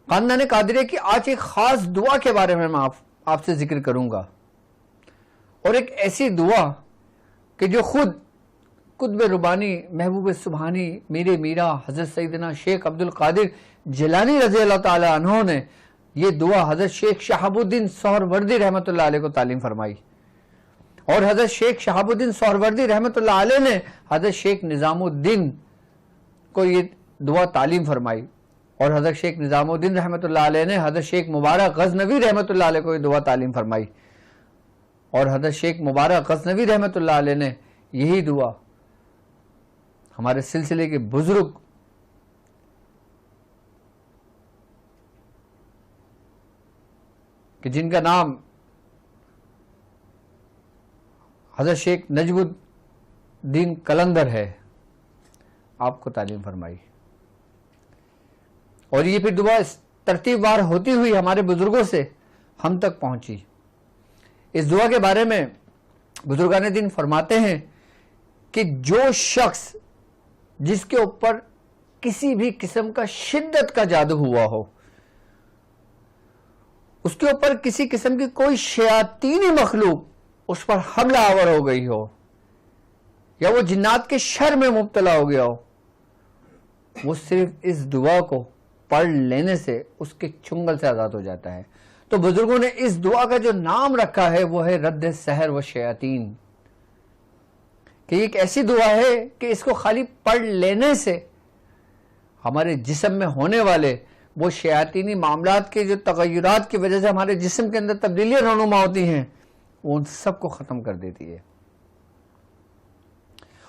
خاندان قادریہ کی آج ایک خاص دعا کے بارے میں آپ سے ذکر کروں گا، اور ایک ایسی دعا کہ جو خود قطب ربانی محبوب سبحانی میرے میرا حضرت سیدنا شیخ عبد القادر جیلانی رضی اللہ تعالی عنہ نے یہ دعا حضرت شیخ شہاب الدین سہروردی رحمۃ اللہ علیہ کو تعلیم فرمائی، اور حضرت شیخ شہاب الدین سہروردی رحمۃ اللہ علیہ نے حضرت شیخ نظام الدین کو یہ دعا تعلیم فرمائی، اور حضرت شیخ نظام الدین رحمۃ اللہ علیہ نے حضرت شیخ مبارک غزنوی رحمۃ اللہ علیہ کو یہ دعا تعلیم فرمائی، اور حضرت شیخ مبارک غزنوی رحمۃ اللہ علیہ نے یہی دعا ہمارے سلسلے کے بزرگ کہ جن کا نام حضرت شیخ نجم الدین قلندر ہے آپ کو تعلیم فرمائی، اور یہ پھر دعا ترتیب وار ہوتی ہوئی ہمارے بزرگوں سے ہم تک پہنچی۔ اس دعا کے بارے میں بزرگان دین فرماتے ہیں کہ جو شخص جس کے اوپر کسی بھی قسم کا شدت کا جادو ہوا ہو، اس کے اوپر کسی قسم کی کوئی شیاطینی مخلوق اس پر حملہ آور ہو گئی ہو، یا وہ جنات کے شر میں مبتلا ہو گیا ہو، وہ صرف اس دعا کو پڑھ لینے سے اس کے چنگل سے آزاد ہو جاتا ہے۔ تو بزرگوں نے اس دعا کا جو نام رکھا ہے وہ ہے رد سحر و شیاطین، کہ یہ ایک ایسی دعا ہے کہ اس کو خالی پڑھ لینے سے ہمارے جسم میں ہونے والے وہ شیاطینی معاملات کے جو تغیرات کی وجہ سے ہمارے جسم کے اندر تبدیلیاں رونما ہوتی ہیں وہ ان سب کو ختم کر دیتی ہے۔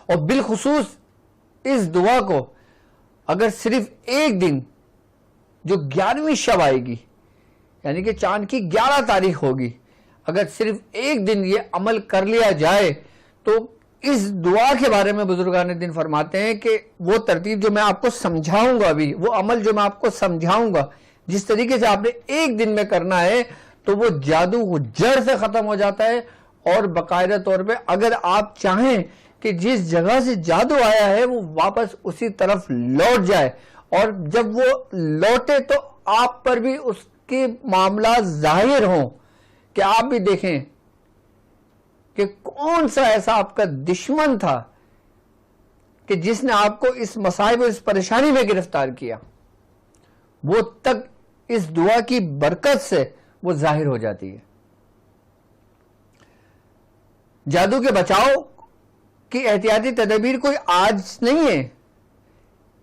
اور بالخصوص اس دعا کو اگر صرف ایک دن جو 11ویں شب آئے گی، یعنی کہ چاند کی 11 تاریخ ہوگی، اگر صرف ایک دن یہ عمل کر لیا جائے تو اس دعا کے بارے میں بزرگان دین فرماتے ہیں کہ وہ ترتیب جو میں آپ کو سمجھاؤں گا، ابھی وہ عمل جو میں آپ کو سمجھاؤں گا، جس طریقے سے آپ نے ایک دن میں کرنا ہے تو وہ جادو وہ جڑ سے ختم ہو جاتا ہے، اور باقاعدہ طور پہ اگر آپ چاہیں کہ جس جگہ سے جادو آیا ہے وہ واپس اسی طرف لوٹ جائے، اور جب وہ لوٹے تو آپ پر بھی اس کے معاملات ظاہر ہوں، کہ آپ بھی دیکھیں کہ کون سا ایسا آپ کا دشمن تھا کہ جس نے آپ کو اس مصائب اور اس پریشانی میں گرفتار کیا، وہ تک اس دعا کی برکت سے وہ ظاہر ہو جاتی ہے۔ جادو کے بچاؤ کی احتیاطی تدابیر کوئی آج نہیں ہے،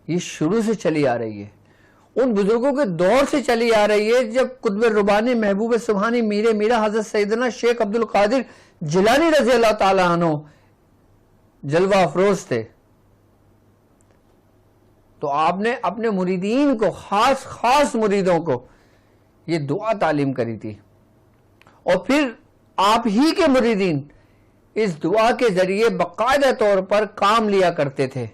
یہ شروع سے چلی آ رہی ہے، ان بزرگوں کے دور سے چلی آ رہی ہے جب قطب ربانی محبوب سبحانی میرے میرا حضرت سیدنا شیخ عبد القادر جیلانی رضی اللہ تعالی عنہ جلوہ افروز تھے، تو آپ نے اپنے مریدین کو خاص مریدوں کو یہ دعا تعلیم کری تھی، اور پھر آپ ہی کے مریدین اس دعا کے ذریعے باقاعدہ طور پر کام لیا کرتے تھے۔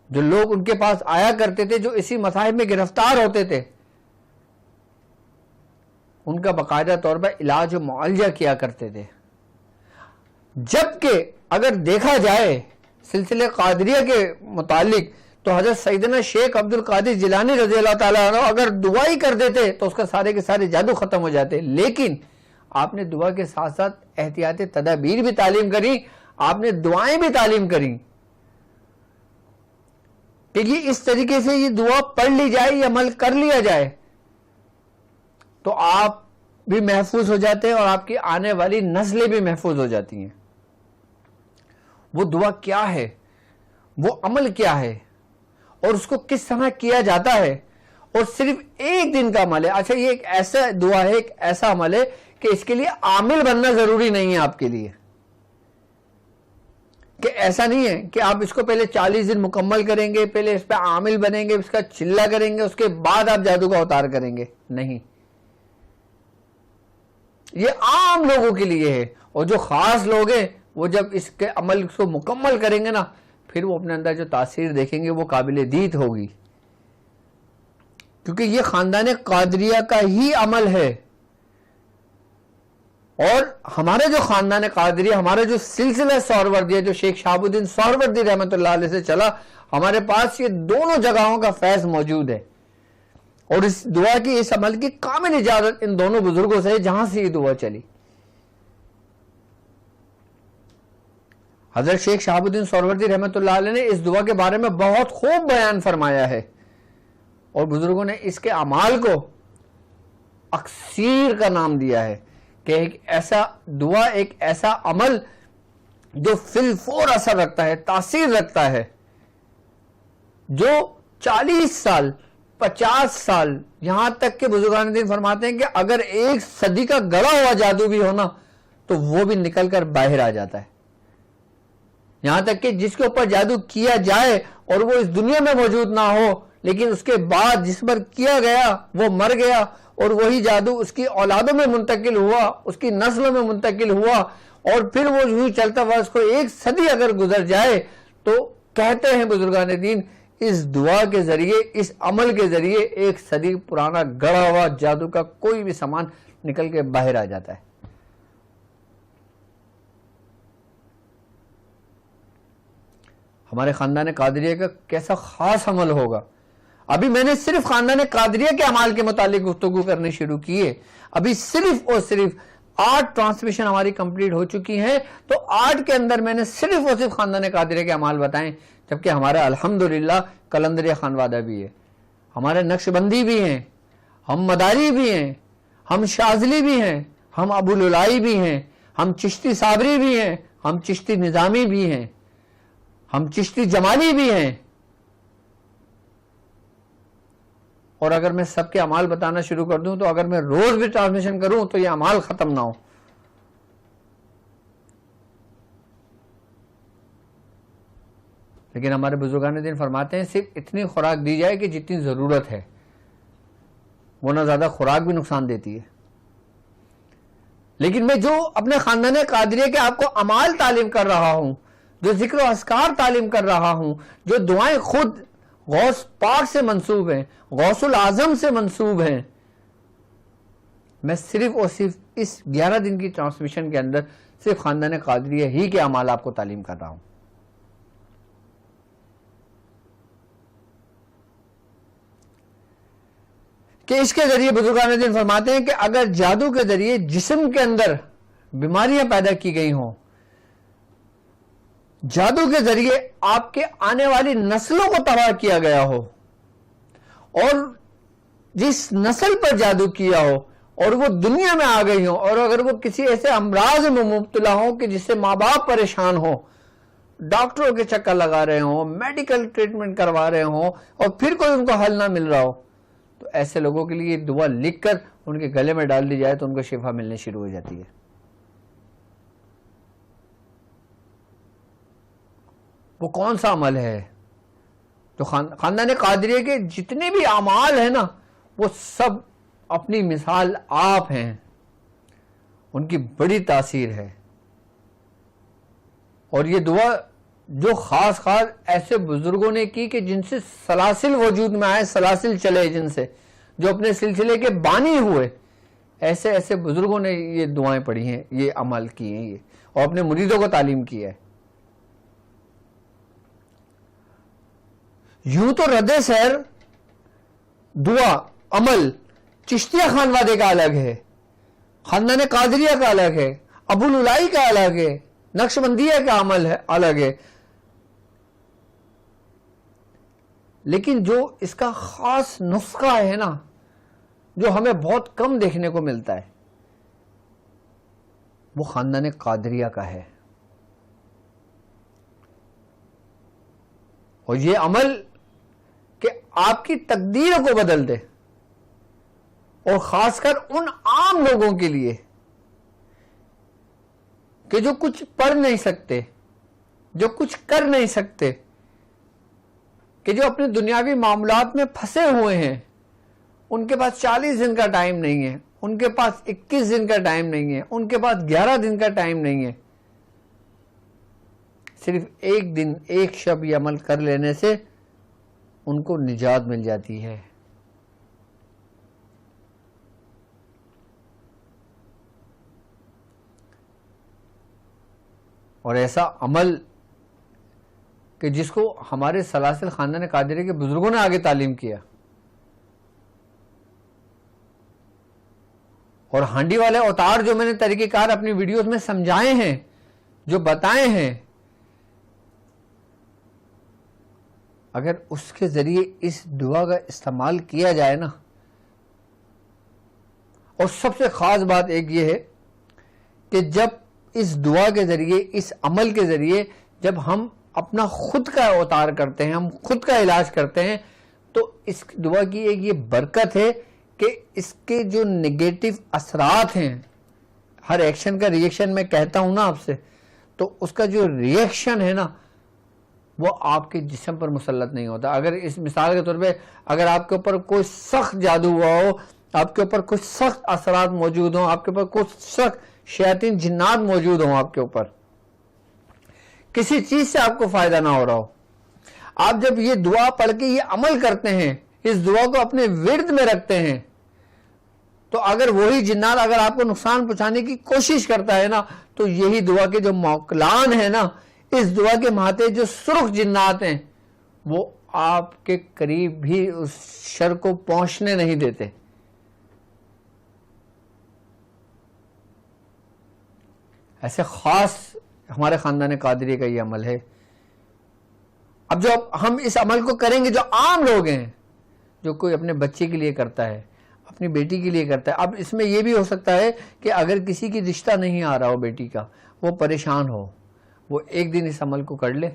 جو لوگ ان کے پاس آیا کرتے تھے جو اسی مصائب میں گرفتار ہوتے تھے، ان کا باقاعدہ طور پر علاج و معالجہ کیا کرتے تھے۔ جبکہ اگر دیکھا جائے سلسلے قادریہ کے متعلق تو حضرت سیدنا شیخ عبد القادر جیلانی رضی اللہ تعالیٰ عنہ اگر دعا ہی کر دیتے تو اس کا سارے کے سارے جادو ختم ہو جاتے، لیکن آپ نے دعا کے ساتھ ساتھ احتیاطی تدابیر بھی تعلیم کری، آپ نے دعائیں بھی تعلیم کریں کہ یہ اس طریقے سے یہ دعا پڑھ لی جائے، یہ عمل کر لیا جائے تو آپ بھی محفوظ ہو جاتے ہیں اور آپ کی آنے والی نسلیں بھی محفوظ ہو جاتی ہیں۔ وہ دعا کیا ہے، وہ عمل کیا ہے، اور اس کو کس طرح کیا جاتا ہے، اور صرف ایک دن کا عمل ہے۔ اچھا، یہ ایک ایسا دعا ہے، ایک ایسا عمل ہے کہ اس کے لیے عامل بننا ضروری نہیں ہے آپ کے لیے، کہ ایسا نہیں ہے کہ آپ اس کو پہلے 40 دن مکمل کریں گے، پہلے اس پہ عامل بنیں گے، اس کا چلہ کریں گے، اس کے بعد آپ جادو کا اوتار کریں گے، نہیں، یہ عام لوگوں کے لیے ہے، اور جو خاص لوگ ہیں وہ جب اس کے عمل کو مکمل کریں گے نا پھر وہ اپنے اندر جو تاثیر دیکھیں گے وہ قابل دید ہوگی، کیونکہ یہ خاندان قادریہ کا ہی عمل ہے۔ اور ہمارے جو خاندان قادریہ، ہمارا جو سلسلہ سہروردی ہے جو شیخ شہاب الدین سہروردی رحمۃ اللہ علیہ سے چلا، ہمارے پاس یہ دونوں جگہوں کا فیض موجود ہے۔ اور اس دعا کی اس عمل کی کامل اجازت ان دونوں بزرگوں سے جہاں سے یہ دعا چلی. حضرت شیخ شہاب الدین سہروردی رحمۃ اللہ علیہ نے اس دعا کے بارے میں بہت خوب بیان فرمایا ہے، اور بزرگوں نے اس کے اعمال کو اکثیر کا نام دیا ہے کہ ایک ایسا دعا، ایک ایسا عمل جو فی الفور اثر رکھتا ہے، تاثیر رکھتا ہے، جو 40 سال 50 سال یہاں تک کہ بزرگان دین فرماتے ہیں کہ اگر ایک صدی کا گڑا ہوا جادو بھی ہونا تو وہ بھی نکل کر باہر آ جاتا ہے. یہاں تک کہ جس کے اوپر جادو کیا جائے اور وہ اس دنیا میں موجود نہ ہو، لیکن اس کے بعد جس پر کیا گیا وہ مر گیا اور وہی جادو اس کی اولادوں میں منتقل ہوا، اس کی نسلوں میں منتقل ہوا، اور پھر وہ یوں چلتا ہوا اس کو ایک صدی اگر گزر جائے تو کہتے ہیں بزرگان دین اس دعا کے ذریعے، اس عمل کے ذریعے ایک صدی پرانا گڑا ہوا جادو کا کوئی بھی سامان نکل کے باہر آ جاتا ہے. ہمارے خاندان قادریہ کا کیسا خاص عمل ہوگا. ابھی میں نے صرف خاندان قادریہ کے اعمال کے متعلق گفتگو کرنی شروع کی ہے. ابھی صرف اور صرف 8 ٹرانسمیشن ہماری کمپلیٹ ہو چکی ہیں، تو 8 کے اندر میں نے صرف اور صرف خاندان قادریہ کے اعمال بتائیں، جبکہ ہمارا الحمدللہ قلندریہ خانوادہ بھی ہے، ہمارے نقشبندی بھی ہیں، ہم مداری بھی ہیں، ہم شاذلی بھی ہیں، ہم ابوالعلائی بھی ہیں، ہم چشتی صابری بھی ہیں، ہم چشتی نظامی بھی ہیں، ہم چشتی جمالی بھی ہیں. اور اگر میں سب کے اعمال بتانا شروع کر دوں تو اگر میں روز بھی ٹرانسمیشن کروں تو یہ اعمال ختم نہ ہو. لیکن ہمارے بزرگان دین فرماتے ہیں صرف اتنی خوراک دی جائے کہ جتنی ضرورت ہے، ورنہ زیادہ خوراک بھی نقصان دیتی ہے. لیکن میں جو اپنے خاندان قادریہ کے آپ کو اعمال تعلیم کر رہا ہوں، جو ذکر و اذکار تعلیم کر رہا ہوں، جو دعائیں خود غوث پاک سے منسوب ہیں، غوث العظم سے منسوب ہیں، میں صرف اور صرف اس 11 دن کی ٹرانسمیشن کے اندر صرف خاندان قادریہ ہی کے اعمال آپ کو تعلیم کر رہا ہوں. کہ اس کے ذریعے بزرگان دین فرماتے ہیں کہ اگر جادو کے ذریعے جسم کے اندر بیماریاں پیدا کی گئی ہوں، جادو کے ذریعے آپ کے آنے والی نسلوں کو تباہ کیا گیا ہو، اور جس نسل پر جادو کیا ہو اور وہ دنیا میں آ گئی ہو، اور اگر وہ کسی ایسے امراض میں مبتلا ہوں کہ جس سے ماں باپ پریشان ہو، ڈاکٹروں کے چکر لگا رہے ہوں، میڈیکل ٹریٹمنٹ کروا رہے ہوں، اور پھر کوئی ان کو حل نہ مل رہا ہو، تو ایسے لوگوں کے لیے یہ دعا لکھ کر ان کے گلے میں ڈال دی جائے تو ان کو شفا ملنے شروع ہو جاتی ہے. وہ کون سا عمل ہے جو خاندان قادریہ کے جتنے بھی اعمال ہیں نا، وہ سب اپنی مثال آپ ہیں، ان کی بڑی تاثیر ہے. اور یہ دعا جو خاص ایسے بزرگوں نے کی کہ جن سے سلاسل وجود میں آئے، سلاسل چلے، جن سے جو اپنے سلسلے کے بانی ہوئے، ایسے ایسے بزرگوں نے یہ دعائیں پڑھی ہیں، یہ عمل کیے ہیں، یہ اور اپنے مریدوں کو تعلیم کی ہے. یوں تو رد سیر دعا عمل چشتیہ خانوادے کا الگ ہے، خاندان قادریہ کا الگ ہے، ابوالعلائی کا الگ ہے، نقشبندیہ کا عمل ہے الگ ہے. لیکن جو اس کا خاص نسخہ ہے نا، جو ہمیں بہت کم دیکھنے کو ملتا ہے، وہ خاندان قادریہ کا ہے. اور یہ عمل کہ آپ کی تقدیر کو بدل دے، اور خاص کر ان عام لوگوں کے لیے کہ جو کچھ پڑھ نہیں سکتے، جو کچھ کر نہیں سکتے، کہ جو اپنے دنیاوی معاملات میں پھنسے ہوئے ہیں، ان کے پاس 40 دن کا ٹائم نہیں ہے، ان کے پاس 21 دن کا ٹائم نہیں ہے، ان کے پاس 11 دن کا ٹائم نہیں ہے. صرف ایک دن ایک شب یہ عمل کر لینے سے ان کو نجات مل جاتی ہے. اور ایسا عمل کہ جس کو ہمارے سلاسل خاندان قادریہ کے بزرگوں نے آگے تعلیم کیا، اور ہانڈی والے اوتار جو میں نے طریقہ کار اپنی ویڈیوز میں سمجھائے ہیں، جو بتائے ہیں، اگر اس کے ذریعے اس دعا کا استعمال کیا جائے نا، اور سب سے خاص بات ایک یہ ہے کہ جب اس دعا کے ذریعے، اس عمل کے ذریعے جب ہم اپنا خود کا اوتار کرتے ہیں، ہم خود کا علاج کرتے ہیں، تو اس دعا کی ایک یہ برکت ہے کہ اس کے جو نگیٹو اثرات ہیں، ہر ایکشن کا ریئیکشن میں کہتا ہوں نا آپ سے، تو اس کا جو ریئیکشن ہے نا وہ آپ کے جسم پر مسلط نہیں ہوتا. اگر اس مثال کے طور پہ اگر آپ کے اوپر کوئی سخت جادو ہوا ہو، آپ کے اوپر کچھ سخت اثرات موجود ہوں، آپ کے اوپر کچھ سخت شیاطین جنات موجود ہوں، آپ کے اوپر کسی چیز سے آپ کو فائدہ نہ ہو رہا ہو، آپ جب یہ دعا پڑھ کے یہ عمل کرتے ہیں، اس دعا کو اپنے ورد میں رکھتے ہیں، تو اگر وہی جنات اگر آپ کو نقصان پہنچانے کی کوشش کرتا ہے نا، تو یہی دعا کے جو موکلان ہیں نا، اس دعا کے ماتے جو سرخ جنات ہیں، وہ آپ کے قریب بھی اس شر کو پہنچنے نہیں دیتے. ایسے خاص ہمارے خاندان قادری کا یہ عمل ہے. اب جو ہم اس عمل کو کریں گے، جو عام لوگ ہیں، جو کوئی اپنے بچے کے لیے کرتا ہے، اپنی بیٹی کے لیے کرتا ہے، اب اس میں یہ بھی ہو سکتا ہے کہ اگر کسی کی رشتہ نہیں آ رہا ہو بیٹی کا، وہ پریشان ہو، وہ ایک دن اس عمل کو کر لے.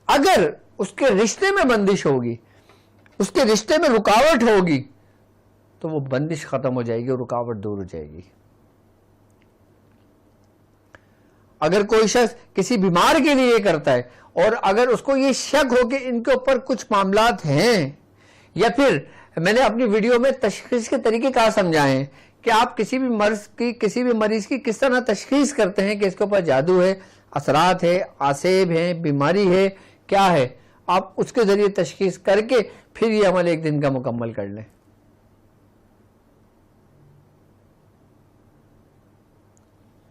اگر اس کے رشتے میں بندش ہوگی، اس کے رشتے میں رکاوٹ ہوگی، تو وہ بندش ختم ہو جائے گی اور رکاوٹ دور ہو جائے گی. اگر کوئی شخص کسی بیمار کے لیے یہ کرتا ہے اور اگر اس کو یہ شک ہو کہ ان کے اوپر کچھ معاملات ہیں، یا پھر میں نے اپنی ویڈیو میں تشخیص کے طریقے کہاں سمجھائے ہیں کہ آپ کسی بھی مریض کی کس طرح تشخیص کرتے ہیں کہ اس کے اوپر جادو ہے، اثرات ہے، آسیب ہے، بیماری ہے، کیا ہے، آپ اس کے ذریعے تشخیص کر کے پھر یہ عمل ایک دن کا مکمل کر لیں.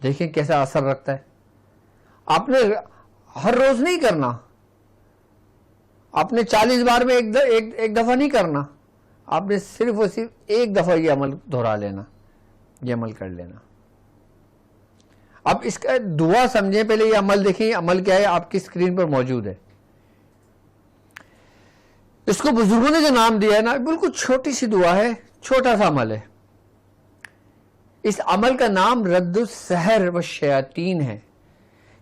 دیکھیں کیسا اثر رکھتا ہے. آپ نے ہر روز نہیں کرنا، آپ نے 40 بار میں ایک دفعہ نہیں کرنا، آپ نے صرف اور صرف ایک دفعہ یہ عمل دہرا لینا، یہ عمل کر لینا. اب اس کا دعا سمجھیں، پہلے یہ عمل دیکھیں. یہ عمل کیا ہے آپ کی اسکرین پر موجود ہے. اس کو بزرگوں نے جو نام دیا ہے نا، بالکل چھوٹی سی دعا ہے، چھوٹا سا عمل ہے. اس عمل کا نام رد السحر والشیاطین ہے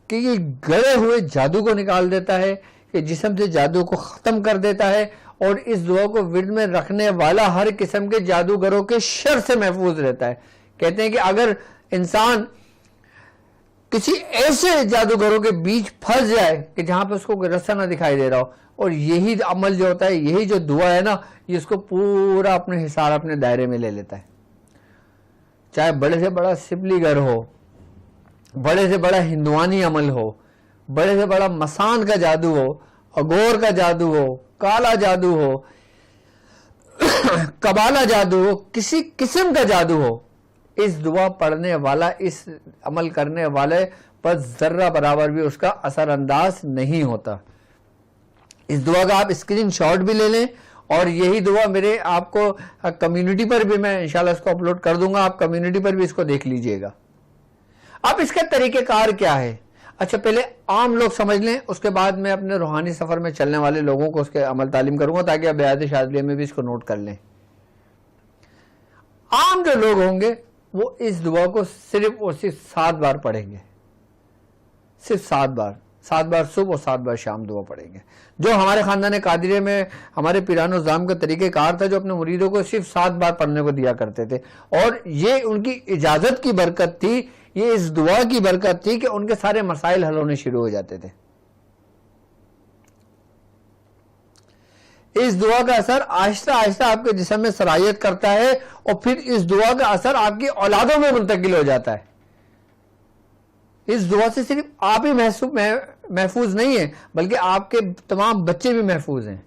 کہ یہ گڑے ہوئے جادو کو نکال دیتا ہے، کہ جسم سے جادو کو ختم کر دیتا ہے، اور اس دعا کو ورد میں رکھنے والا ہر قسم کے جادوگروں کے شر سے محفوظ رہتا ہے. کہتے ہیں کہ اگر انسان کسی ایسے جادوگروں کے بیچ پھنس جائے کہ جہاں پہ اس کو کوئی رستہ نہ دکھائی دے رہا ہو، اور یہی عمل جو ہوتا ہے، یہی جو دعا ہے نا، یہ اس کو پورا اپنے حصار اپنے دائرے میں لے لیتا ہے. چاہے بڑے سے بڑا سبلی گر ہو، بڑے سے بڑا ہندوانی عمل ہو، بڑے سے بڑا مسان کا جادو ہو، اگور کا جادو ہو، کالا جادو ہو، کبالا جادو ہو، کسی قسم کا جادو ہو، اس دعا پڑھنے والا، اس عمل کرنے والے پر ذرہ برابر بھی اس کا اثر انداز نہیں ہوتا. اس دعا کا آپ اسکرین شاٹ بھی لے لیں، اور یہی دعا میرے آپ کو کمیونٹی پر بھی میں انشاءاللہ اس کو اپلوڈ کر دوں گا، آپ کمیونٹی پر بھی اس کو دیکھ لیجئے گا. اب اس کا طریقہ کار کیا ہے؟ اچھا پہلے عام لوگ سمجھ لیں، اس کے بعد میں اپنے روحانی سفر میں چلنے والے لوگوں کو اس کے عمل تعلیم کروں گا، تاکہ آپ بیعت شاذلیہ میں بھی اس کو نوٹ کر لیں. عام جو لوگ ہوں گے وہ اس دعا کو صرف اور صرف 7 بار پڑھیں گے، صرف 7 بار صبح اور 7 بار شام دعا پڑھیں گے. جو ہمارے خاندان قادریہ میں ہمارے پیران و زام کا طریقہ کار تھا، جو اپنے مریدوں کو صرف 7 بار پڑھنے کو دیا کرتے تھے، اور یہ ان کی اجازت کی برکت تھی، یہ اس دعا کی برکت تھی کہ ان کے سارے مسائل حل ہونے شروع ہو جاتے تھے. اس دعا کا اثر آہستہ آہستہ آپ کے جسم میں سرایت کرتا ہے، اور پھر اس دعا کا اثر آپ کی اولادوں میں منتقل ہو جاتا ہے. اس دعا سے صرف آپ ہی محفوظ نہیں ہیں، بلکہ آپ کے تمام بچے بھی محفوظ ہیں.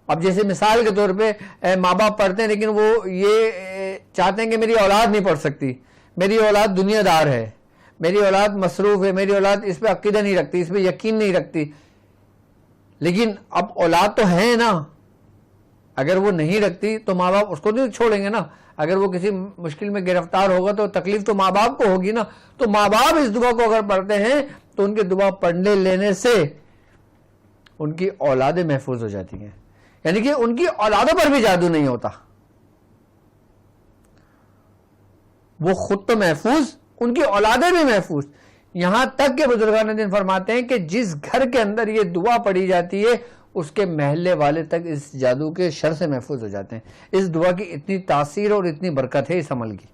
اب جیسے مثال کے طور پہ ماں باپ پڑھتے ہیں، لیکن وہ یہ چاہتے ہیں کہ میری اولاد نہیں پڑھ سکتی، میری اولاد دنیا دار ہے، میری اولاد مصروف ہے، میری اولاد اس پہ عقیدہ نہیں رکھتی، اس پہ یقین نہیں رکھتی. لیکن اب اولاد تو ہے نا، اگر وہ نہیں رکھتی تو ماں باپ اس کو نہیں چھوڑیں گے نا. اگر وہ کسی مشکل میں گرفتار ہوگا تو تکلیف تو ماں باپ کو ہوگی نا. تو ماں باپ اس دعا کو اگر پڑھتے ہیں تو ان کے دعا پڑھنے لینے سے ان کی اولادیں محفوظ ہو جاتی ہیں. یعنی کہ ان کی اولادوں پر بھی جادو نہیں ہوتا. وہ خود تو محفوظ, ان کی اولادیں بھی محفوظ. یہاں تک کہ بزرگان دین فرماتے ہیں کہ جس گھر کے اندر یہ دعا پڑھی جاتی ہے اس کے محلے والے تک اس جادو کے شر سے محفوظ ہو جاتے ہیں. اس دعا کی اتنی تاثیر اور اتنی برکت ہے اس عمل کی,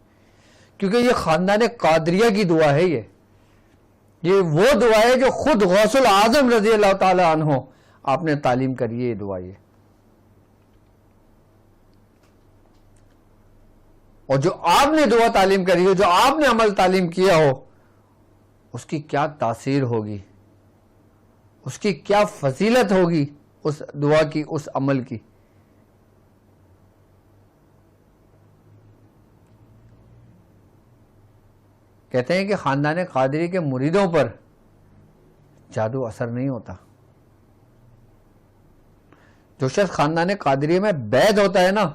کیونکہ یہ خاندان قادریہ کی دعا ہے. یہ وہ دعا ہے جو خود غوث الاعظم رضی اللہ تعالی عنہ آپ نے تعلیم کری ہے. یہ دعا یہ, اور جو آپ نے دعا تعلیم کری ہو, جو آپ نے عمل تعلیم کیا ہو, اس کی کیا تاثیر ہوگی, اس کی کیا فضیلت ہوگی اس دعا کی, اس عمل کی. کہتے ہیں کہ خاندان قادری کے مریدوں پر جادو اثر نہیں ہوتا. جو شخص خاندان قادری میں بیعت ہوتا ہے نا,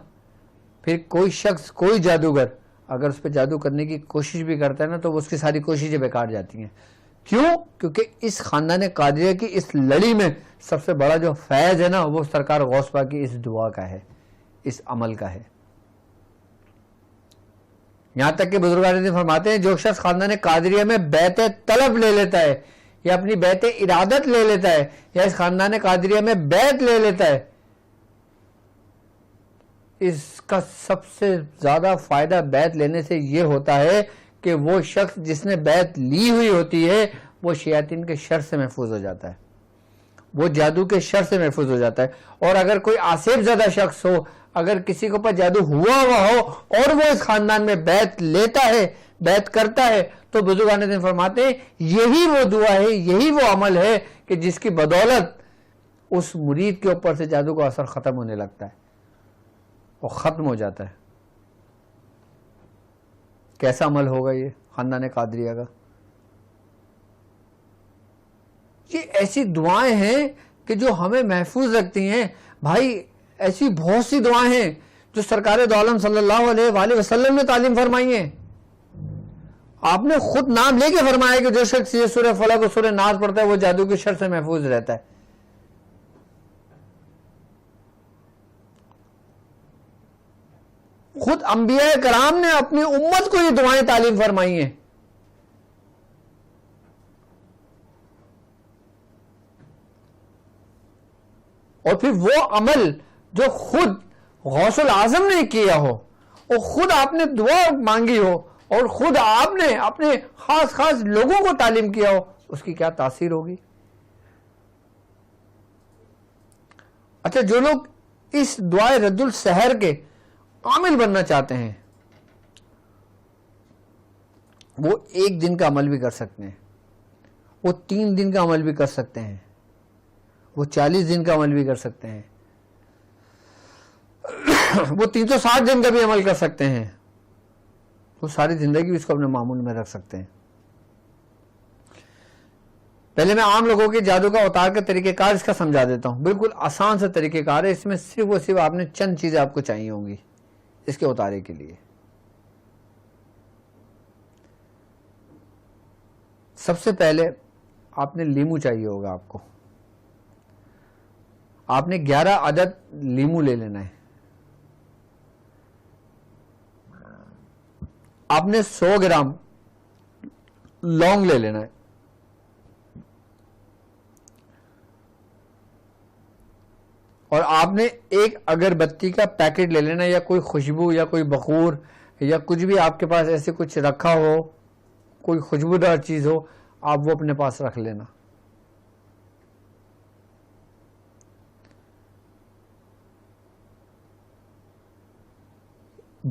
پھر کوئی شخص, کوئی جادوگر اگر اس پہ جادو کرنے کی کوشش بھی کرتا ہے نا تو اس کی ساری کوششیں بیکار جاتی ہیں. کیوں؟ کیونکہ اس خاندان قادریہ کی اس لڑی میں سب سے بڑا جو فیض ہے نا وہ سرکار غوث پاک کی اس دعا کا ہے, اس عمل کا ہے. یہاں تک کہ بزرگان دین فرماتے ہیں جو شخص خاندان قادریہ میں بیعت طلب لے لیتا ہے, یا اپنی بیعت ارادت لے لیتا ہے, یا اس خاندان قادریہ میں بیعت لے لیتا ہے, اس کا سب سے زیادہ فائدہ بیعت لینے سے یہ ہوتا ہے کہ وہ شخص جس نے بیعت لی ہوئی ہوتی ہے وہ شیاطین کے شر سے محفوظ ہو جاتا ہے, وہ جادو کے شر سے محفوظ ہو جاتا ہے. اور اگر کوئی آصف زدہ شخص ہو, اگر کسی کے اوپر جادو ہوا ہو اور وہ اس خاندان میں بیعت لیتا ہے, بیعت کرتا ہے, تو بزرگان دین فرماتے ہیں یہی وہ دعا ہے, یہی وہ عمل ہے کہ جس کی بدولت اس مرید کے اوپر سے جادو کا اثر ختم ہونے لگتا ہے, وہ ختم ہو جاتا ہے. کیسا عمل ہوگا یہ خاندان قادریہ کا؟ یہ ایسی دعائیں ہیں کہ جو ہمیں محفوظ رکھتی ہیں. بھائی ایسی بہت سی دعائیں ہیں جو سرکار دو عالم صلی اللہ علیہ وآلہ وسلم نے تعلیم فرمائی ہیں. آپ نے خود نام لے کے فرمایا کہ جو شخص یہ سورہ فلق اور سورہ ناس پڑھتا ہے وہ جادو کے شر سے محفوظ رہتا ہے. خود انبیاء کرام نے اپنی امت کو یہ دعائیں تعلیم فرمائی ہیں. اور پھر وہ عمل جو خود غوث الاعظم نے کیا ہو, اور خود آپ نے دعا مانگی ہو, اور خود آپ نے اپنے خاص خاص لوگوں کو تعلیم کیا ہو, اس کی کیا تاثیر ہوگی. اچھا, جو لوگ اس دعائے رد السحر کے عامل بننا چاہتے ہیں وہ 1 دن کا عمل بھی کر سکتے ہیں, وہ 3 دن کا عمل بھی کر سکتے ہیں, وہ 40 دن کا عمل بھی کر سکتے ہیں, وہ 360 دن کا بھی عمل کر سکتے ہیں, وہ ساری زندگی اس کو اپنے معمول میں رکھ سکتے ہیں. پہلے میں عام لوگوں کے جادو کا اتار کا طریقہ کار اس کا سمجھا دیتا ہوں. بالکل آسان سے طریقہ کار ہے, اس میں صرف اور صرف آپ نے چند چیزیں آپ کو چاہیے ہوں گی اس کے اتارے کے لیے. سب سے پہلے آپ نے لیمو چاہیے ہوگا. آپ کو آپ نے 11 عدد لیمو لے لینا ہے. آپ نے 100 گرام لونگ لے لینا ہے. اور آپ نے ایک اگربتی کا پیکٹ لے لینا, یا کوئی خوشبو یا کوئی بخور یا کچھ بھی آپ کے پاس ایسے کچھ رکھا ہو, کوئی خوشبودار چیز ہو, آپ وہ اپنے پاس رکھ لینا.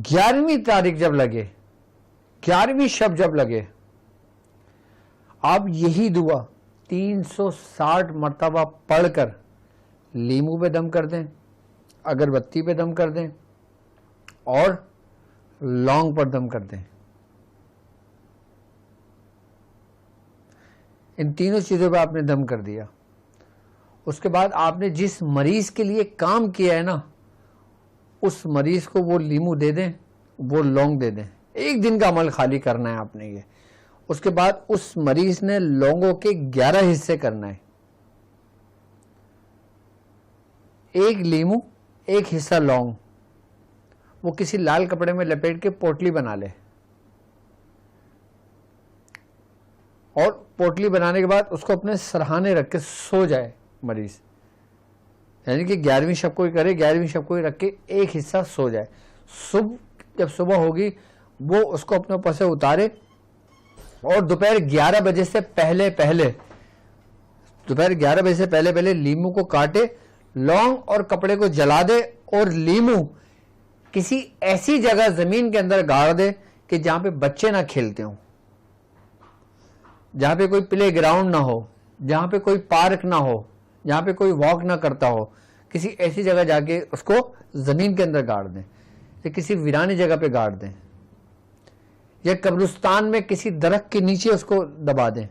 گیارہویں تاریخ جب لگے, 11ویں شب جب لگے, آپ یہی دعا 360 مرتبہ پڑھ کر لیمو پہ دم کر دیں, اگربتی پہ دم کر دیں, اور لونگ پر دم کر دیں. ان تینوں چیزوں پہ آپ نے دم کر دیا. اس کے بعد آپ نے جس مریض کے لیے کام کیا ہے نا, اس مریض کو وہ لیمو دے دیں، وہ لونگ دے دیں. ایک دن کا عمل خالی کرنا ہے آپ نے یہ. اس کے بعد اس مریض نے لونگوں کے 11 حصے کرنا ہے. ایک لیمو، ایک حصہ لونگ، وہ کسی لال کپڑے میں لپیٹ کے پوٹلی بنا لے، اور پوٹلی بنانے کے بعد اس کو اپنے سرہانے رکھ کے سو جائے مریض. یعنی کہ 11ویں شب کو ہی کرے، 11ویں شب کو ہی رکھ کے ایک حصہ سو جائے. جب صبح ہوگی وہ اس کو اپنے اوپر سے اتارے، اور دوپہر 11 بجے سے پہلے پہلے لیمو کو کاٹے، لونگ اور کپڑے کو جلا دے، اور لیمو کسی ایسی جگہ زمین کے اندر گاڑ دے کہ جہاں پہ بچے نہ کھیلتے ہوں، جہاں پہ کوئی پلے گراؤنڈ نہ ہو، جہاں پہ کوئی پارک نہ ہو، جہاں پہ کوئی واک نہ کرتا ہو. کسی ایسی جگہ جا کے اس کو زمین کے اندر گاڑ دیں، یا کسی ویرانی جگہ پہ گاڑ دیں، یا قبرستان میں کسی درخت کے نیچے اس کو دبا دیں.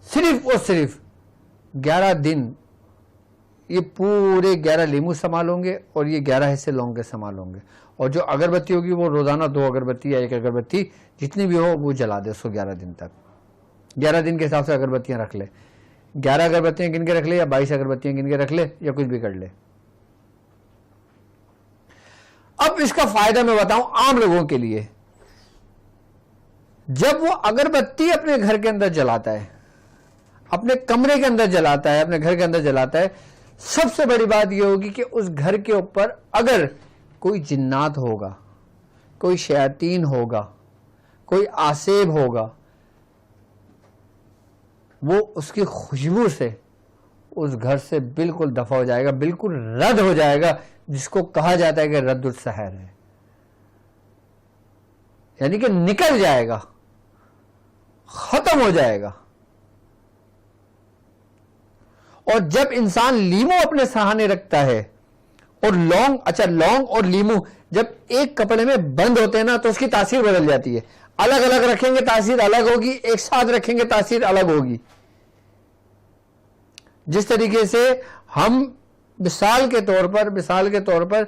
صرف اور صرف 11 دن یہ پورے 11 لیمو سنبھالوں گے، اور یہ 11 حصے لونگ کے سنبھالوں گے. اور جو اگربتی ہوگی وہ روزانہ 2 اگربتی یا 1 اگربتی جتنی بھی ہو وہ جلا دے اس کو 11 دن تک. 11 دن کے حساب سے اگربتیاں رکھ لے، 11 اگربتیاں گن کے رکھ لے، یا 22 اگربتیاں گن کے رکھ لے، یا کچھ بھی کر لے. اب اس کا فائدہ میں بتاؤں عام لوگوں کے لیے. جب وہ اگربتی اپنے گھر کے اندر جلاتا ہے، اپنے کمرے کے اندر جلاتا ہے، اپنے گھر کے اندر جلاتا ہے، سب سے بڑی بات یہ ہوگی کہ اس گھر کے اوپر اگر کوئی جنات ہوگا، کوئی شیاطین ہوگا، کوئی آسیب ہوگا، وہ اس کی خوشبو سے اس گھر سے بالکل دفع ہو جائے گا، بالکل رد ہو جائے گا، جس کو کہا جاتا ہے کہ رد السحر ہے. یعنی کہ نکل جائے گا، ختم ہو جائے گا. اور جب انسان لیمو اپنے سہانے رکھتا ہے، اور لونگ اور لیمو جب ایک کپڑے میں بند ہوتے ہیں نا تو اس کی تاثیر بدل جاتی ہے. الگ الگ رکھیں گے تاثیر الگ ہوگی، ایک ساتھ رکھیں گے تاثیر الگ ہوگی. جس طریقے سے ہم مثال کے طور پر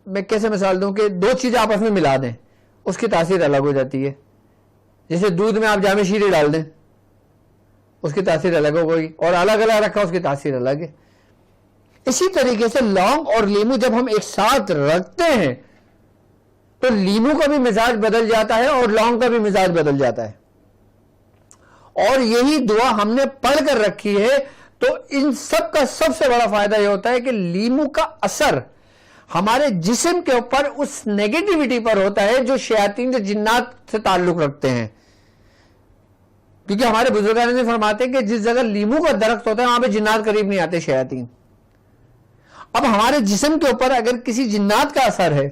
میں کیسے مثال دوں کہ 2 چیزیں آپس میں ملا دیں، اس کی تاثیر الگ ہو جاتی ہے. جیسے دودھ میں آپ جامع شیریں ڈال دیں، اس کی تاثیر الگ ہوگی، اور الگ الگ رکھا اس کی تاثیر الگ ہے. اسی طریقے سے لونگ اور لیمو جب ہم ایک ساتھ رکھتے ہیں تو لیمو کا بھی مزاج بدل جاتا ہے اور لونگ کا بھی مزاج بدل جاتا ہے. اور یہی دعا ہم نے پڑھ کر رکھی ہے. تو ان سب کا سب سے بڑا فائدہ یہ ہوتا ہے کہ لیمو کا اثر ہمارے جسم کے اوپر اس نیگیٹیوٹی پر ہوتا ہے جو شیاطین، جو جنات سے تعلق رکھتے ہیں. کیونکہ ہمارے بزرگان نے فرماتے ہیں کہ جس جگہ لیمو کا درخت ہوتا ہے وہاں پہ جنات قریب نہیں آتے، شیاطین. اب ہمارے جسم کے اوپر اگر کسی جنات کا اثر ہے،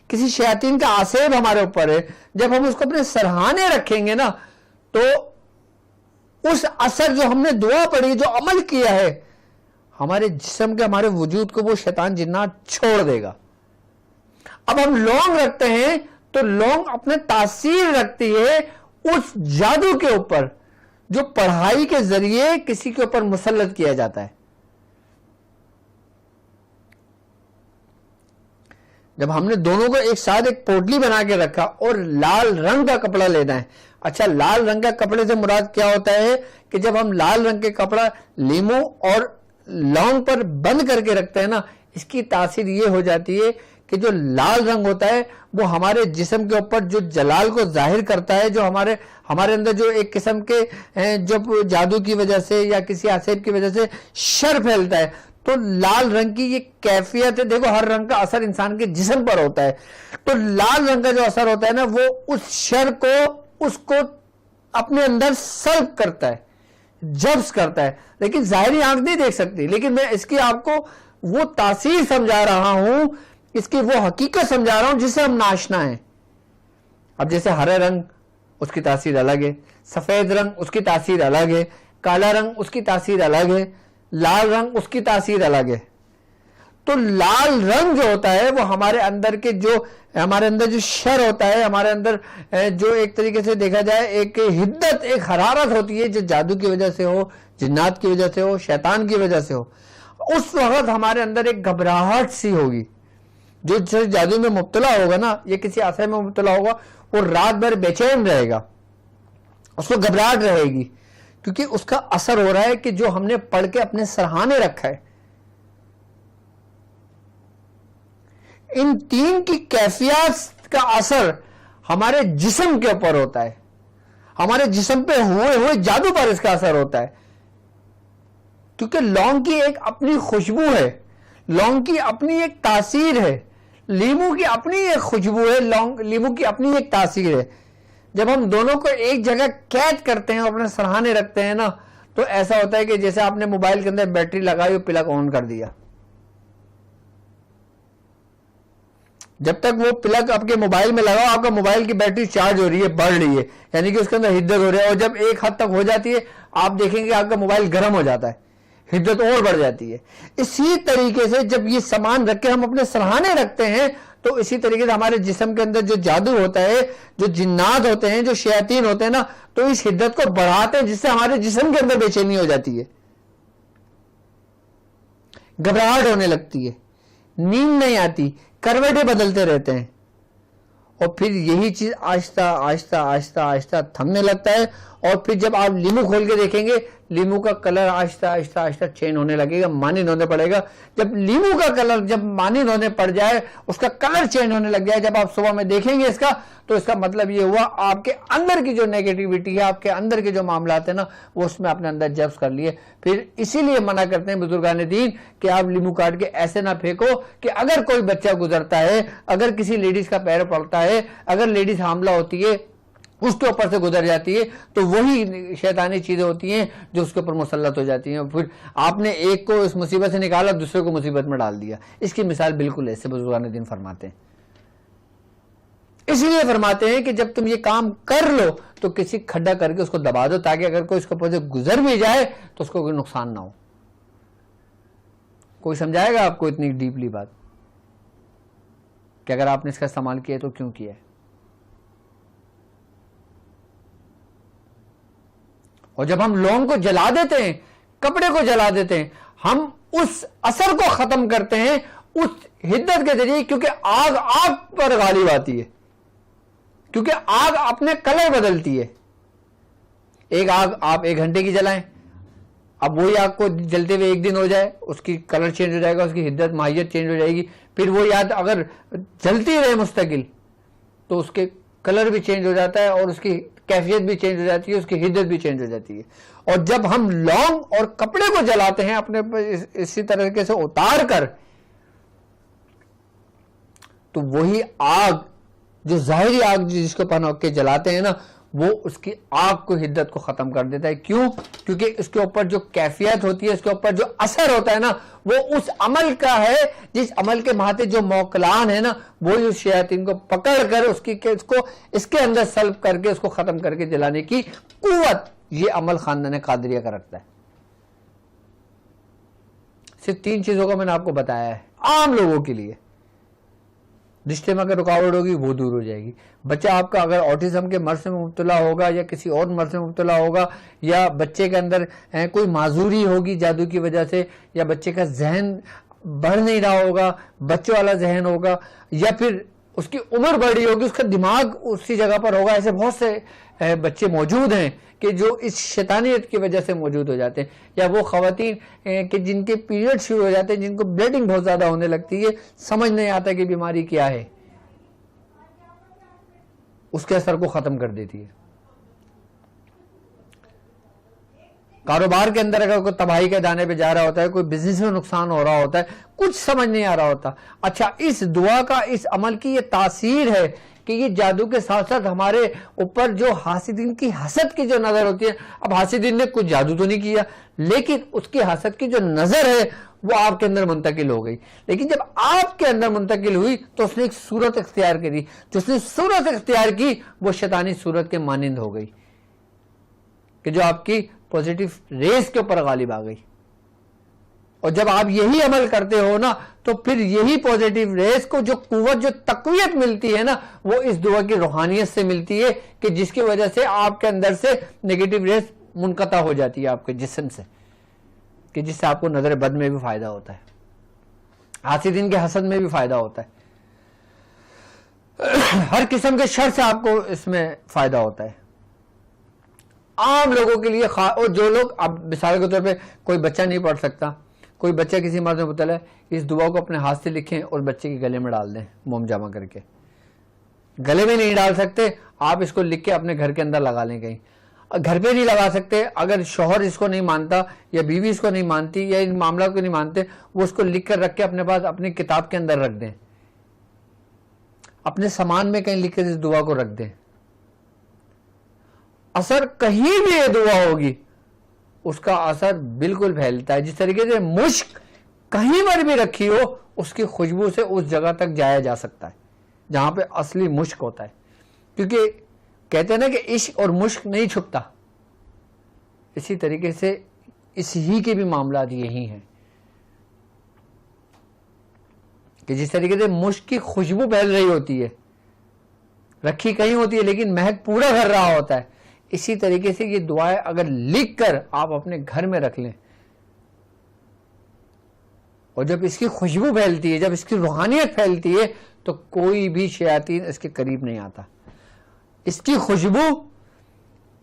کسی شیاطین کا آسیب ہمارے اوپر ہے، جب ہم اس کو اپنے سرہانے رکھیں گے نا تو اس اثر جو ہم نے دعا پڑھی، جو عمل کیا ہے، ہمارے جسم کے، ہمارے وجود کو وہ شیطان جنات چھوڑ دے گا. اب ہم لونگ رکھتے ہیں تو لونگ اپنے تاثیر رکھتی ہے اس جادو کے اوپر جو پڑھائی کے ذریعے کسی کے اوپر مسلط کیا جاتا ہے. جب ہم نے دونوں کو ایک ساتھ ایک پوٹلی بنا کے رکھا اور لال رنگ کا کپڑا لینا ہے. اچھا، لال رنگ کا کپڑے سے مراد کیا ہوتا ہے کہ جب ہم لال رنگ کے کپڑا لیمو اور لونگ پر بند کر کے رکھتے ہیں نا، اس کی تاثیر یہ ہو جاتی ہے کہ جو لال رنگ ہوتا ہے وہ ہمارے جسم کے اوپر جو جلال کو ظاہر کرتا ہے، جو ہمارے اندر جو ایک قسم کے جب جادو کی وجہ سے یا کسی آسیب کی وجہ سے شر پھیلتا ہے، تو لال رنگ کی یہ کیفیت ہے. دیکھو، ہر رنگ کا اثر انسان کے جسم پر ہوتا ہے، تو لال رنگ کا جو اثر ہوتا ہے نا وہ اس شر کو، اس کو اپنے اندر سلب کرتا ہے، جبس کرتا ہے. لیکن ظاہری آنکھ نہیں دیکھ سکتی، لیکن میں اس کی آپ کو وہ تاثیر سمجھا رہا ہوں، اس کی وہ حقیقت سمجھا رہا ہوں جس سے ہم ناشنا ہیں. اب جیسے ہرا رنگ اس کی تاثیر الگ ہے، سفید رنگ اس کی تاثیر الگ ہے، کالا رنگ اس کی تاثیر الگ ہے، لال رنگ اس کی تاثیر الگ ہے. تو لال رنگ جو ہوتا ہے وہ ہمارے اندر کے جو شر ہوتا ہے، ہمارے اندر جو ایک طریقے سے دیکھا جائے ایک حدت، ایک حرارت ہوتی ہے جو جادو کی وجہ سے ہو، جنات کی وجہ سے ہو، شیطان کی وجہ سے ہو. اس وقت ہمارے اندر ایک گھبراہٹ سی ہوگی. جو جادو میں مبتلا ہوگا نا یا کسی اثر میں مبتلا ہوگا وہ رات بھر بے چین رہے گا, اس کو گھبراہٹ رہے گی, کیونکہ اس کا اثر ہو رہا ہے کہ جو ہم نے پڑھ کے اپنے سرہانے رکھا ہے. ان تین کی کیفیات کا اثر ہمارے جسم کے اوپر ہوتا ہے, ہمارے جسم پہ ہوئے جادو پر اس کا اثر ہوتا ہے. کیونکہ لونگ کی ایک اپنی خوشبو ہے, لونگ کی اپنی ایک تاثیر ہے, لیمو کی اپنی ایک خوشبو ہے, لیمو کی اپنی ایک تاثیر ہے. جب ہم دونوں کو ایک جگہ قید کرتے ہیں اور اپنے سرہانے رکھتے ہیں نا تو ایسا ہوتا ہے کہ جیسے آپ نے موبائل کے اندر بیٹری لگائی اور پلگ آن کر دیا. جب تک وہ پلگ آپ کے موبائل میں لگا آپ کا موبائل کی بیٹری چارج ہو رہی ہے, بڑھ رہی ہے, یعنی کہ اس کے اندر حدت ہو رہی ہے, اور جب ایک حد تک ہو جاتی ہے آپ دیکھیں گے آپ کا موبائل گرم ہو جاتا ہے, حدت اور بڑھ جاتی ہے. اسی طریقے سے جب یہ سامان رکھ کے ہم اپنے سرہانے رکھتے ہیں تو اسی طریقے سے ہمارے جسم کے اندر جو جادو ہوتا ہے, جو جنات ہوتے ہیں, جو شیاطین ہوتے ہیں نا, تو اس حدت کو بڑھاتے ہیں جس سے ہمارے جسم کے اندر بے چینی ہو جاتی ہے, گھبراہٹ ہونے لگتی ہے, نیند نہیں آتی, کروٹیں بدلتے رہتے ہیں, اور پھر یہی چیز آہستہ آہستہ آہستہ آہستہ تھمنے لگتا ہے. اور پھر جب آپ لیمو کھول کے دیکھیں گے لیمو کا کلر آہستہ آہستہ آہستہ چینج ہونے لگے گا, مانند ہونے پڑے گا. جب لیمو کا کلر جب مانند ہونے پڑ جائے, اس کا کلر چینج ہونے لگ جائے, جب آپ صبح میں دیکھیں گے اس کا, تو اس کا مطلب یہ ہوا آپ کے اندر کی جو نیگیٹیوٹی ہے, آپ کے اندر کے جو معاملات ہیں نا, وہ اس میں اپنے اندر جذب کر لیے. پھر اسی لیے منع کرتے ہیں بزرگان دین کہ آپ لیمو کاٹ کے ایسے نہ پھینکو کہ اگر کوئی بچہ گزرتا ہے, اگر کسی لیڈیز کا پیر پڑتا ہے, اگر لیڈیز حاملہ ہوتی ہے, اس کے اوپر سے گزر جاتی ہے, تو وہی شیطانی چیزیں ہوتی ہیں جو اس کے اوپر مسلط ہو جاتی ہیں. پھر آپ نے ایک کو اس مصیبت سے نکالا, دوسرے کو مصیبت میں ڈال دیا. اس کی مثال بالکل ایسے بزرگان دین فرماتے ہیں. اسی لیے فرماتے ہیں کہ جب تم یہ کام کر لو تو کسی کھڈا کر کے اس کو دبا دو, تاکہ اگر کوئی اس کے اوپر سے گزر بھی جائے تو اس کو کوئی نقصان نہ ہو. کوئی سمجھائے گا آپ کو اتنی ڈیپلی بات کہ اگر آپ نے اس کا استعمال کیا تو کیوں کیا ہے؟ اور جب ہم لونگ کو جلا دیتے ہیں, کپڑے کو جلا دیتے ہیں, ہم اس اثر کو ختم کرتے ہیں اس حدت کے ذریعے, کیونکہ آگ پر غالب آتی ہے, کیونکہ آگ اپنے کلر بدلتی ہے. ایک آگ آپ 1 گھنٹے کی جلائیں, اب وہی آگ کو جلتے ہوئے 1 دن ہو جائے, اس کی کلر چینج ہو جائے گا, اس کی حدت ماہیت چینج ہو جائے گی. پھر وہی آگ اگر جلتی رہے مستقل تو اس کے کلر بھی چینج ہو جاتا ہے, اور اس کی کیفیت بھی چینج ہو جاتی ہے, اس کی حدت بھی چینج ہو جاتی ہے. اور جب ہم لونگ اور کپڑے کو جلاتے ہیں اپنے اسی طریقے سے اتار کر, تو وہی آگ جو ظاہری آگ جس کو پہنا کے جلاتے ہیں نا, وہ اس کی آگ کو حدت کو ختم کر دیتا ہے. کیوں؟ کیونکہ اس کے اوپر جو کیفیت ہوتی ہے, اس کے اوپر جو اثر ہوتا ہے نا, وہ اس عمل کا ہے جس عمل کے مہاتے جو موکلان ہے نا, وہی اس شیاطین کو پکڑ کر اس کے اندر سلب کر کے اس کو ختم کر کے جلانے کی قوت یہ عمل خاندان قادریہ کا رکھتا ہے. صرف 3 چیزوں کا میں نے آپ کو بتایا ہے عام لوگوں کے لیے. رشتے میں اگر رکاوٹ ہوگی وہ دور ہو جائے گی. بچہ آپ کا اگر آٹزم کے مرض میں مبتلا ہوگا یا کسی اور مرض میں مبتلا ہوگا, یا بچے کے اندر کوئی معذوری ہوگی جادو کی وجہ سے, یا بچے کا ذہن بڑھ نہیں رہا ہوگا, بچوں والا ذہن ہوگا, یا پھر اس کی عمر بڑی ہوگی, اس کا دماغ اسی جگہ پر ہوگا. ایسے بہت سے بچے موجود ہیں کہ جو اس شیطانیت کی وجہ سے موجود ہو جاتے ہیں. یا وہ خواتین کہ جن کے پیریڈ شروع ہو جاتے ہیں, جن کو بلیڈنگ بہت زیادہ ہونے لگتی ہے, سمجھ نہیں آتا کہ بیماری کیا ہے, اس کے اثر کو ختم کر دیتی ہے. کاروبار کے اندر اگر کوئی تباہی کے دانے پہ جا رہا ہوتا ہے, کوئی بزنس میں نقصان ہو رہا ہوتا ہے, کچھ سمجھ نہیں آ رہا ہوتا. اچھا, اس دعا کا, اس عمل کی یہ تاثیر ہے کہ یہ جادو کے ساتھ ساتھ ہمارے اوپر جو حاسدین کی حسد کی جو نظر ہوتی ہے, اب حاسدین نے کچھ جادو تو نہیں کیا, لیکن اس کی حسد کی جو نظر ہے وہ آپ کے اندر منتقل ہو گئی. لیکن جب آپ کے اندر منتقل ہوئی تو اس نے ایک صورت اختیار کری, جو اس نے صورت اختیار کی وہ شیطانی صورت کے مانند ہو گئی, کہ جو آپ کی پوزیٹیو ریس کے اوپر غالب آ گئی. اور جب آپ یہی عمل کرتے ہو نا, تو پھر یہی پوزیٹیو ریس کو جو قوت, جو تقویت ملتی ہے نا, وہ اس دعا کی روحانیت سے ملتی ہے, کہ جس کی وجہ سے آپ کے اندر سے نیگیٹو ریس منقطع ہو جاتی ہے آپ کے جسم سے. کہ جس سے آپ کو نظر بد میں بھی فائدہ ہوتا ہے, حاسدین کے حسد میں بھی فائدہ ہوتا ہے, ہر قسم کے شر سے آپ کو اس میں فائدہ ہوتا ہے. عام لوگوں کے لیے اور جو لوگ, اب مثال کے طور پہ کوئی بچہ نہیں پڑھ سکتا, کوئی بچہ کسی مرض میں مبتلا ہے, اس دعا کو اپنے ہاتھ سے لکھیں اور بچے کے گلے میں ڈال دیں موم جمع کر کے. گلے میں نہیں ڈال سکتے آپ اس کو لکھ کے اپنے گھر کے اندر لگا لیں کہیں. گھر پہ نہیں لگا سکتے, اگر شوہر اس کو نہیں مانتا یا بیوی اس کو نہیں مانتی یا ان معاملات کو نہیں مانتے, وہ اس کو لکھ کر رکھ کے اپنے پاس اپنی کتاب کے اندر رکھ دیں, اپنے سامان میں کہیں لکھ کر اس دعا کو رکھ دیں. اثر کہیں بھی یہ دعا ہوگی اس کا اثر بالکل پھیلتا ہے. جس طریقے سے مشک کہیں پر بھی رکھی ہو اس کی خوشبو سے اس جگہ تک جایا جا سکتا ہے جہاں پہ اصلی مشک ہوتا ہے, کیونکہ کہتے ہیں نا کہ عشق اور مشک نہیں چھپتا. اسی طریقے سے اس ہی کے بھی معاملات یہی ہیں کہ جس طریقے سے مشک کی خوشبو پھیل رہی ہوتی ہے, رکھی کہیں ہوتی ہے لیکن مہک پورا گھر رہا ہوتا ہے, اسی طریقے سے یہ دعائیں اگر لکھ کر آپ اپنے گھر میں رکھ لیں اور جب اس کی خوشبو پھیلتی ہے, جب اس کی روحانیت پھیلتی ہے, تو کوئی بھی شیاطین اس کے قریب نہیں آتا. اس کی خوشبو,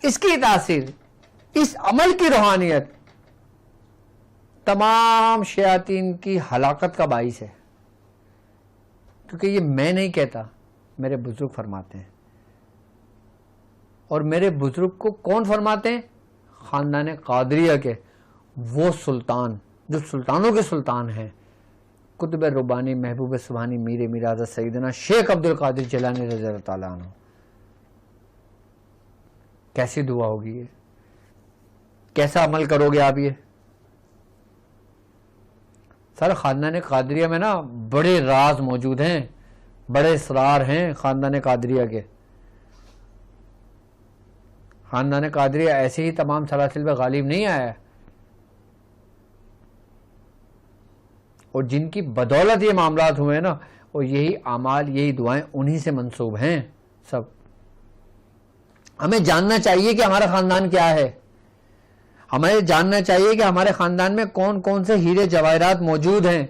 اس کی تاثیر, اس عمل کی روحانیت تمام شیاطین کی ہلاکت کا باعث ہے. کیونکہ یہ میں نہیں کہتا, میرے بزرگ فرماتے ہیں. اور میرے بزرگ کو کون فرماتے ہیں؟ خاندان قادریہ کے وہ سلطان جو سلطانوں کے سلطان ہیں, قطب ربانی محبوب سبحانی میر میرازہ سیدنا شیخ عبد القادر جیلانی رضی اللہ تعالیٰ عنہ. کیسی دعا ہوگی یہ, کیسا عمل کرو گے آپ؟ یہ سر خاندان قادریہ میں نا بڑے راز موجود ہیں, بڑے اسرار ہیں خاندان قادریہ کے. خاندان قادریہ ایسے ہی تمام سلاسل پہ غالب نہیں آیا ہے, اور جن کی بدولت یہ معاملات ہوئے نا, اور یہی اعمال یہی دعائیں انہی سے منسوب ہیں سب. ہمیں جاننا چاہیے کہ ہمارا خاندان کیا ہے, ہمیں جاننا چاہیے کہ ہمارے خاندان میں کون کون سے ہیرے جواہرات موجود ہیں.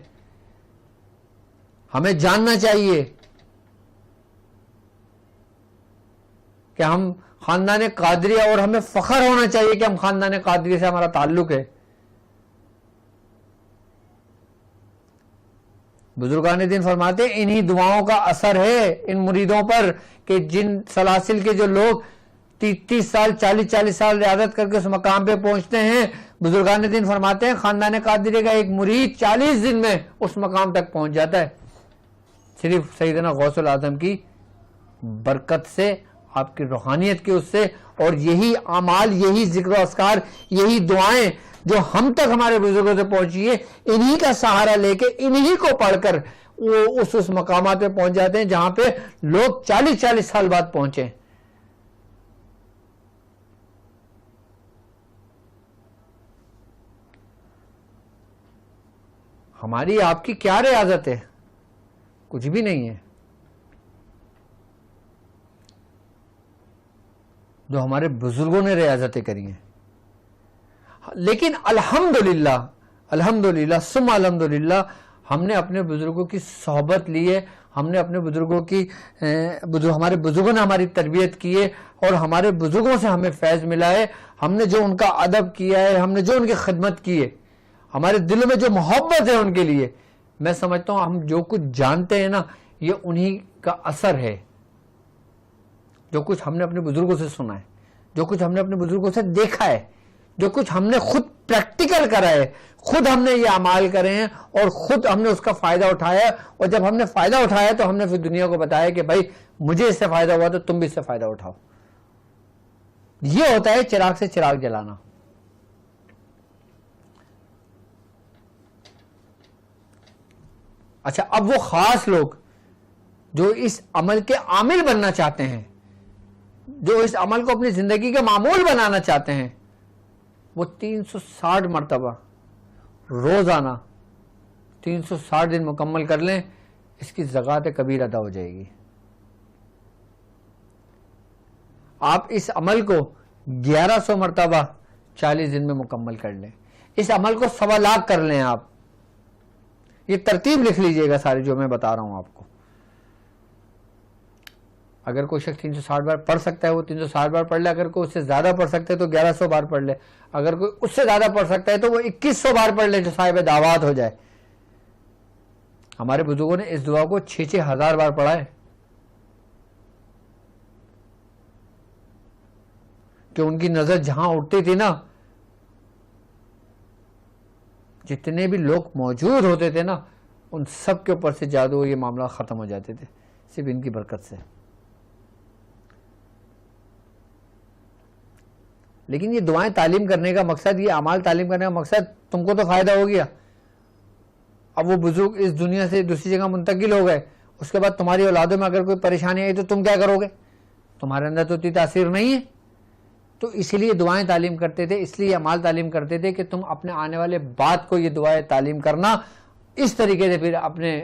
ہمیں جاننا چاہیے کہ ہم خاندان قادریہ, اور ہمیں فخر ہونا چاہیے کہ ہم خاندان قادریہ سے ہمارا تعلق ہے. بزرگان دین فرماتے ہیں انہی دعاؤں کا اثر ہے ان مریدوں پر کہ جن سلاسل کے جو لوگ 30 سال 40 سال ریاضت کر کے اس مقام پہ پہنچتے ہیں, بزرگان دین فرماتے ہیں خاندان قادریہ کا ایک مرید 40 دن میں اس مقام تک پہنچ جاتا ہے, صرف سیدنا غوث الاعظم کی برکت سے, آپ کی روحانیت کی اس سے. اور یہی اعمال, یہی ذکر و اذکار, یہی دعائیں جو ہم تک ہمارے بزرگوں سے پہنچی ہے, انہی کا سہارا لے کے انہی کو پڑھ کر وہ اس مقامات پہ پہنچ جاتے ہیں جہاں پہ لوگ 40 سال بعد پہنچے. ہماری آپ کی کیا ریاضت ہے؟ کچھ بھی نہیں ہے. جو ہمارے بزرگوں نے ریاضتیں کری ہیں. لیکن الحمدللہ ثم الحمدللہ ہم نے اپنے بزرگوں کی صحبت لی ہے, ہم نے اپنے بزرگوں کی ہمارے بزرگوں نے ہماری تربیت کی ہے, اور ہمارے بزرگوں سے ہمیں فیض ملا ہے. ہم نے جو ان کا ادب کیا ہے, ہم نے جو ان کی خدمت کی ہے, ہمارے دلوں میں جو محبت ہے ان کے لیے, میں سمجھتا ہوں ہم جو کچھ جانتے ہیں نا یہ انہی کا اثر ہے. جو کچھ ہم نے اپنے بزرگوں سے سنا ہے, جو کچھ ہم نے اپنے بزرگوں سے دیکھا ہے, جو کچھ ہم نے خود پریکٹیکل کرا ہے, خود ہم نے یہ اعمال کرے ہیں اور خود ہم نے اس کا فائدہ اٹھایا. اور جب ہم نے فائدہ اٹھایا تو ہم نے پھر دنیا کو بتایا کہ بھائی مجھے اس سے فائدہ ہوا تو تم بھی اس سے فائدہ اٹھاؤ. یہ ہوتا ہے چراغ سے چراغ جلانا. اچھا, اب وہ خاص لوگ جو اس عمل کے عامل بننا چاہتے ہیں, جو اس عمل کو اپنی زندگی کا معمول بنانا چاہتے ہیں, وہ 360 مرتبہ روزانہ 360 دن مکمل کر لیں, اس کی زکوٰۃ کبیر ادا ہو جائے گی. آپ اس عمل کو 1100 مرتبہ 40 دن میں مکمل کر لیں, اس عمل کو 1.25 لاکھ کر لیں آپ. یہ ترتیب لکھ لیجئے گا ساری جو میں بتا رہا ہوں آپ کو. اگر کوئی شخص 360 بار پڑھ سکتا ہے وہ 360 بار پڑھ لے, اگر کوئی اس سے زیادہ پڑھ سکتا ہے تو 1100 بار پڑھ لے, اگر کوئی اس سے زیادہ پڑھ سکتا ہے تو وہ 2100 بار پڑھ لے جو صاحب دعوات ہو جائے. ہمارے بزرگوں نے اس دعا کو 6-6 ہزار بار پڑھا ہے, کہ ان کی نظر جہاں اٹھتی تھی نا, جتنے بھی لوگ موجود ہوتے تھے نا, ان سب کے اوپر سے جادو یہ معاملہ ختم ہو جاتے تھے صرف ان کی برکت سے. لیکن یہ دعائیں تعلیم کرنے کا مقصد, یہ اعمال تعلیم کرنے کا مقصد, تم کو تو فائدہ ہو گیا. اب وہ بزرگ اس دنیا سے دوسری جگہ منتقل ہو گئے, اس کے بعد تمہاری اولادوں میں اگر کوئی پریشانی آئی تو تم کیا کرو گے؟ تمہارے اندر تو اتنی تاثیر نہیں ہے. تو اسی لیے دعائیں تعلیم کرتے تھے, اس لیے اعمال تعلیم کرتے تھے کہ تم اپنے آنے والے بعد کو یہ دعائیں تعلیم کرنا, اس طریقے سے پھر اپنے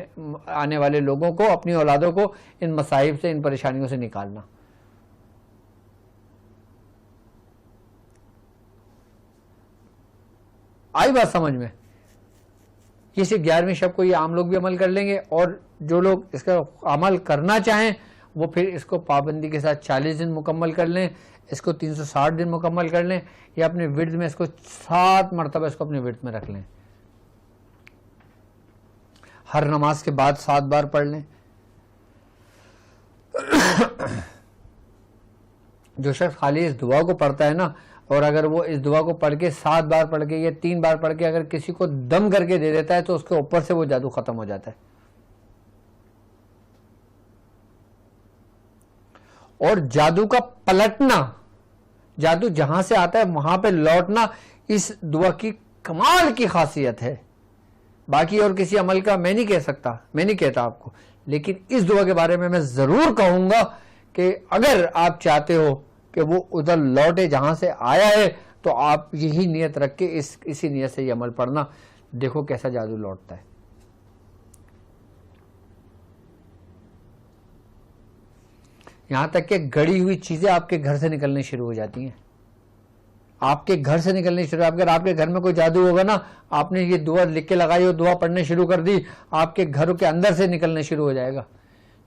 آنے والے لوگوں کو, اپنی اولادوں کو ان مصائب سے, ان پریشانیوں سے نکالنا. آئی بات سمجھ میں؟ یہ صرف 11ویں شب کو یہ عام لوگ بھی عمل کر لیں گے, اور جو لوگ اس کا عمل کرنا چاہیں وہ پھر اس کو پابندی کے ساتھ 40 دن مکمل کر لیں, اس کو 360 دن مکمل کر لیں, یا اپنے ورد میں اس کو 7 مرتبہ اس کو اپنے ورد میں رکھ لیں. ہر نماز کے بعد 7 بار پڑھ لیں. جو شخص خالی اس دعا کو پڑھتا ہے نا, اور اگر وہ اس دعا کو پڑھ کے 7 بار پڑھ کے یا 3 بار پڑھ کے اگر کسی کو دم کر کے دے دیتا ہے تو اس کے اوپر سے وہ جادو ختم ہو جاتا ہے. اور جادو کا پلٹنا, جادو جہاں سے آتا ہے وہاں پہ لوٹنا, اس دعا کی کمال کی خاصیت ہے. باقی اور کسی عمل کا میں نہیں کہہ سکتا, میں نہیں کہتا آپ کو, لیکن اس دعا کے بارے میں ضرور کہوں گا کہ اگر آپ چاہتے ہو کہ وہ ادھر لوٹے جہاں سے آیا ہے تو آپ یہی نیت رکھ کے اسی نیت سے یہ عمل پڑھنا, دیکھو کیسا جادو لوٹتا ہے. یہاں تک کہ گڑی ہوئی چیزیں آپ کے گھر سے نکلنے شروع ہو جاتی ہیں, آپ کے گھر سے نکلنے شروع. اگر آپ کے گھر میں کوئی جادو ہوگا نا, آپ نے یہ دعا لکھ کے لگائی اور دعا پڑھنے شروع کر دی, آپ کے گھروں کے اندر سے نکلنے شروع ہو جائے گا.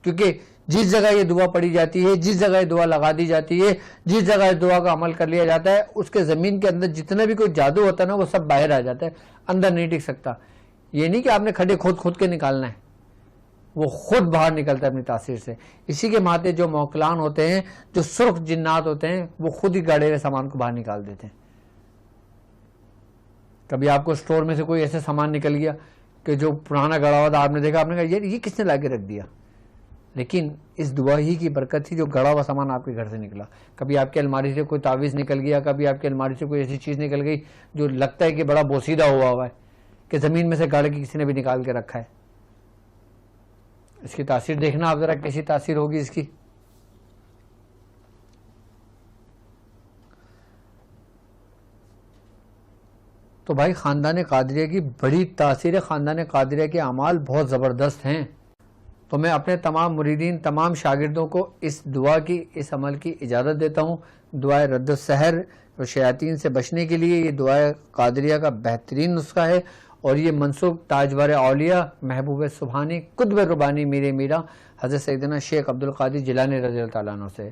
کیونکہ جس جگہ یہ دعا پڑھی جاتی ہے, جس جگہ یہ دعا لگا دی جاتی ہے, جس جگہ اس دعا کا عمل کر لیا جاتا ہے, اس کے زمین کے اندر جتنا بھی کوئی جادو ہوتا ہے نا, وہ سب باہر آ جاتا ہے, اندر نہیں ٹک سکتا. یہ نہیں کہ آپ نے کھڈے خود کے نکالنا ہے, وہ خود باہر نکلتا ہے اپنی تاثیر سے. اسی کے ماتے جو موکلان ہوتے ہیں, جو سرخ جنات ہوتے ہیں, وہ خود ہی گاڑے ہوئے سامان کو باہر نکال دیتے ہیں. کبھی آپ کو اسٹور میں سے کوئی ایسے سامان نکل گیا کہ جو پرانا گڑا ہوا تھا, آپ نے دیکھا, آپ نے کہا یہ کس نے لا کے رکھ دیا, لیکن اس دعا ہی کی برکت تھی جو گڑا ہوا سامان آپ کے گھر سے نکلا. کبھی آپ کی الماری سے کوئی تعویذ نکل گیا, کبھی آپ کی الماری سے کوئی ایسی چیز نکل گئی جو لگتا ہے کہ بڑا بوسیدہ ہوا ہے, کہ زمین میں سے گاڑ کے کسی نے بھی نکال کے رکھا ہے. اس کی تاثیر دیکھنا آپ ذرا, کیسی تاثیر ہوگی اس کی. تو بھائی خاندان قادریہ کی بڑی تاثیر ہے, خاندان قادریہ کے اعمال بہت زبردست ہیں. تو میں اپنے تمام مریدین, تمام شاگردوں کو اس دعا کی, اس عمل کی اجازت دیتا ہوں. دعائے رد السحر اور شیاطین سے بچنے کے لیے یہ دعائے قادریہ کا بہترین نسخہ ہے, اور یہ منسوب تاجور اولیاء محبوب سبحانی قطب ربانی میرے میرا حضرت سیدنا شیخ عبد القادر جیلانی رضی اللہ تعالیٰ عنہ سے.